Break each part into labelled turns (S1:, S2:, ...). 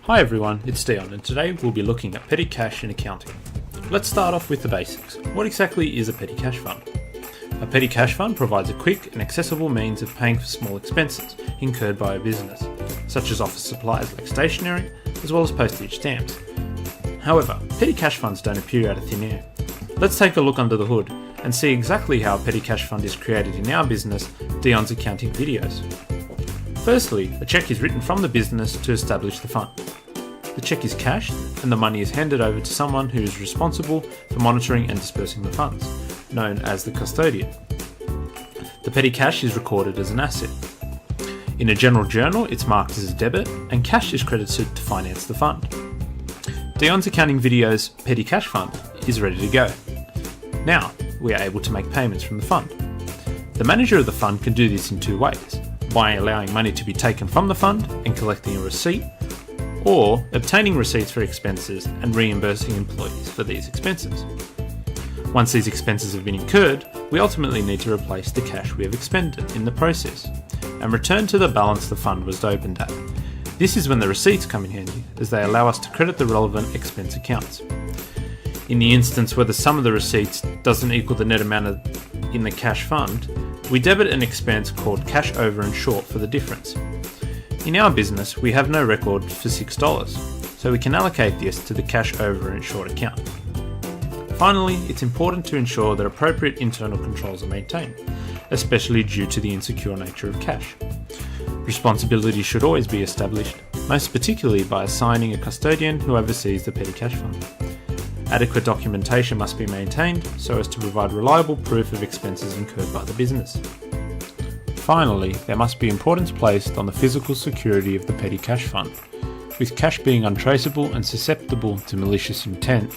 S1: Hi everyone, it's Dion, and today we'll be looking at petty cash in accounting. Let's start off with the basics. What exactly is a petty cash fund? A petty cash fund provides a quick and accessible means of paying for small expenses incurred by a business, such as office supplies like stationery, as well as postage stamps. However, petty cash funds don't appear out of thin air. Let's take a look under the hood and see exactly how a petty cash fund is created in our business, Dion's Accounting Videos. Firstly, a cheque is written from the business to establish the fund. The cheque is cashed and the money is handed over to someone who is responsible for monitoring and dispersing the funds, known as the custodian. The petty cash is recorded as an asset. In a general journal, it's marked as a debit and cash is credited to finance the fund. Dion's Accounting Videos Petty Cash Fund is ready to go. Now, we are able to make payments from the fund. The manager of the fund can do this in two ways, by allowing money to be taken from the fund and collecting a receipt, or obtaining receipts for expenses and reimbursing employees for these expenses. Once these expenses have been incurred, we ultimately need to replace the cash we have expended in the process and return to the balance the fund was opened at. This is when the receipts come in handy, as they allow us to credit the relevant expense accounts. In the instance where the sum of the receipts doesn't equal the net amount in the cash fund, we debit an expense called cash over and short for the difference. In our business, we have no record for $6, so we can allocate this to the cash over and short account. Finally, it's important to ensure that appropriate internal controls are maintained, especially due to the insecure nature of cash. Responsibility should always be established, most particularly by assigning a custodian who oversees the petty cash fund. Adequate documentation must be maintained so as to provide reliable proof of expenses incurred by the business. Finally, there must be importance placed on the physical security of the petty cash fund. With cash being untraceable and susceptible to malicious intent,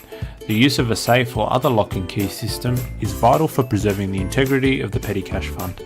S1: the use of a safe or other lock and key system is vital for preserving the integrity of the petty cash fund.